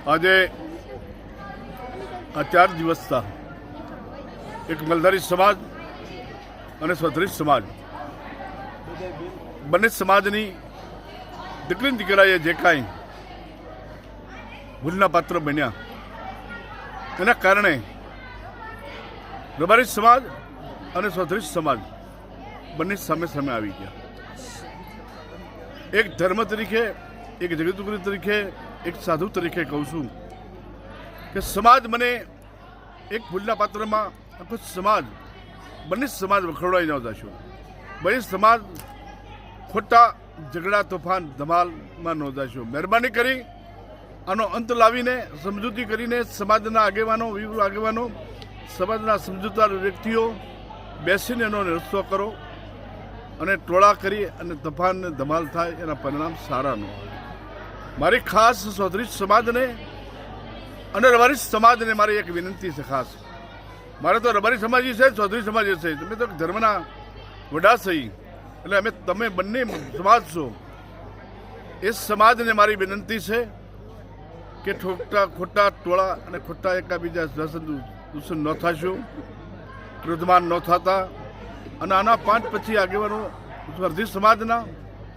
આજે આ 4 દિવસથી એક મલધારી સમાજ અને સ્વધરી સમાજ બંને સમાજની દીકરી દીકરાએ જે કાંઈ ભૂલના પાત્ર બન્યા એના કારણે રબારી સમાજ અને સ્વધરી સમાજ બંને સામે સામે આવી ગયા. એક ધર્મ તરીકે, એક જગતગુરુ તરીકે, એક સાધુ તરીકે કહું છું કે સમાજ મને એક ભૂલના પાત્રમાં આખો સમાજ, બંને સમાજ વખોડાઈ ન જશો. બંને સમાજ ખોટા ઝઘડા, તોફાન, ધમાલમાં ન જશો. મહેરબાની કરી આનો અંત લાવીને સમજૂતી કરીને સમાજના આગેવાનો, સમાજના સમજૂતદાર વ્યક્તિઓ બેસીને એનો રસ્તો કરો અને ટોળા કરી અને તોફાન ને ધમાલ થાય એના પરિણામ સારા ન હોય. મારી ખાસ ચૌધરી સમાજને અને રબારી સમાજને મારી એક વિનંતી છે ખાસ. મારે તો રબારી સમાજ છે, ચૌધરી સમાજ છે. તમે તો ધર્મના વડા થઈ એટલે તમે બંને સમાજ છો. એ સમાજને મારી વિનંતી છે કે ખોટા ટોળા અને ખોટા એકાબીજા દૂષણ ન થશો, ક્રોધમાન ન થતા. અને આના 5 પછી આગેવાનો સ્વધરી સમાજના,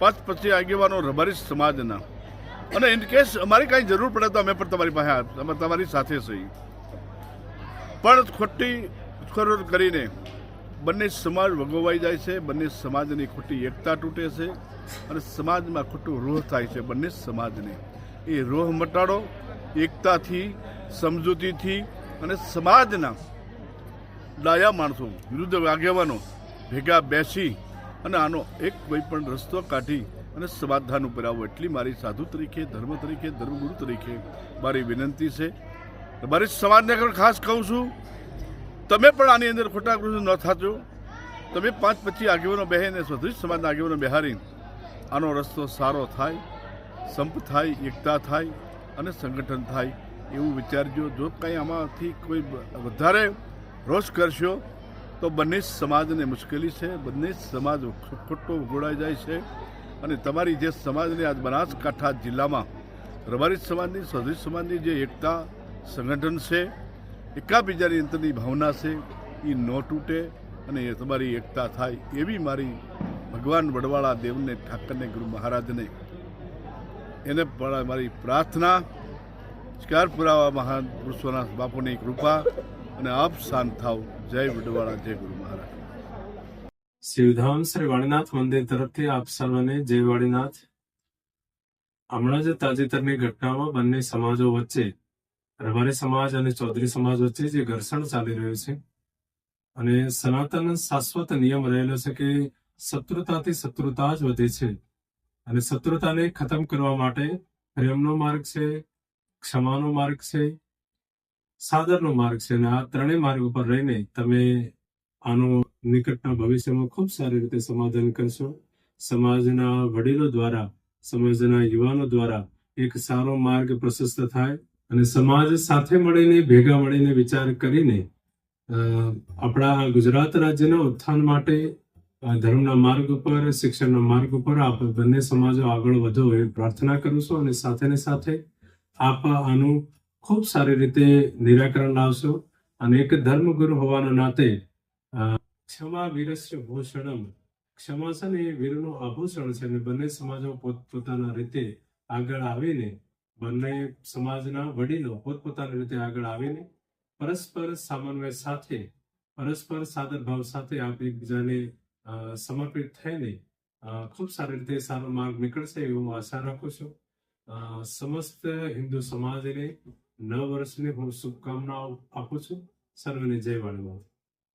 5 પછી આગેવાનો રબારી સમાજના. અને ઇન કેસ અમારી કાંઈ જરૂર પડે તો અમે પણ તમારી પાસે, તમારી સાથે છીએ. પણ ખોટી ખોર કરીને બંને સમાજ વગોવાઈ જાય છે, બંને સમાજની ખોટી એકતા તૂટે છે અને સમાજમાં ખોટું રોહ થાય છે. બંને સમાજને એ રોહ મટાડો એકતાથી, સમજૂતીથી અને સમાજના ડાયા માણસો, વિરુદ્ધ આગેવાનો ભેગા બેસી અને આનો એક કોઈ પણ રસ્તો કાઢી અને સમાધાન ઉપર આવો. એટલી મારી સાધુ તરીકે, ધર્મ તરીકે, ધર્મગુરુ તરીકે મારી વિનંતી છે. મારી સમાજને ખાસ કહું છું, તમે પણ આની અંદર ખોટા ન થજો. તમે 5 પછી આગેવાનો બહેને સ્વધરી સમાજના આગેવાનો બિહારી આનો રસ્તો સારો થાય, સંપ થાય, એકતા થાય અને સંગઠન થાય એવું વિચારજો. જો કંઈ આમાંથી કોઈ વધારે રોષ કરશો તો બંને સમાજને મુશ્કેલી છે, બંને સમાજ ખોટો ગોળાઈ જાય છે. અને તમારી જે સમાજની આજ બનાસકાંઠા જિલ્લામાં રબારી સમાજની, સ્વધરી સમાજની જે એકતા, સંગઠન છે, એકાબીજાની અંતરની ભાવના છે, એ ન તૂટે અને એ તમારી એકતા થાય એવી મારી ભગવાન વડવાળા દેવને, ઠાકરને, ગુરુ મહારાજને એને પણ મારી પ્રાર્થના. સ્કાર પુરાવા મહાન પુરુષોના બાપુની કૃપા અને આપ શાંત થાવ. જય વડવાળા, જય ગુરુ મહારાજ. શિવધામ શ્રી વાણીનાથ મંદિર તરફથી આપ સર્વને જય વાણીનાથ. હમણાં જ તાજેતરની ઘટનામાં બંને સમાજો વચ્ચે, રબારી સમાજ અને ચૌધરી સમાજ વચ્ચે જે ઘર્ષણ ચાલી રહ્યું છે અને સનાતન શાશ્વત નિયમ રહેલો છે કે શત્રુતાથી શત્રુતા જ વધે છે અને શત્રુતાને ખતમ કરવા માટે પ્રેમનો માર્ગ છે, ક્ષમાનો માર્ગ છે, સાદરનો માર્ગ છે. અને આ ત્રણેય માર્ગ ઉપર રહીને તમે આનું નિકટના ભવિષ્યમાં ખૂબ સારી રીતે સમાધાન કરશો. સમાજના વડીલો દ્વારા, સમાજના યુવાનો દ્વારા એક સારો માર્ગ પ્રશસ્ત થાય અને સમાજ સાથે મળીને, ભેગા મળીને વિચાર કરીને આપણા ગુજરાત રાજ્યના ઉત્થાન માટે ધર્મના માર્ગ ઉપર, શિક્ષણના માર્ગ ઉપર આપ બંને સમાજો આગળ વધો એ પ્રાર્થના કરું છું. અને સાથે ને સાથે આપ આનું ખૂબ સારી રીતે નિરાકરણ લાવશો. અને એક ધર્મગુરુ હોવાના નાતે ક્ષમા વીરસ્ય ભૂષણમ, ક્ષમા છે ને એ વીરનું આભૂષણ છે. અને બંને સમાજો પોતપોતાના રીતે આગળ આવીને, બંને સમાજના વડીલો પોતપોતાની રીતે આગળ આવીને પરસ્પર સામન્વય સાથે, પરસ્પર સાદર ભાવ સાથે આપ એકબીજાને સમર્પિત થઈને ખૂબ સારી રીતે સારો માર્ગ નીકળશે એવું આશા રાખું છું. સમસ્ત હિન્દુ સમાજને નવ વર્ષની હું શુભકામનાઓ આપું છું. સર્વને જય વાણીનાથ.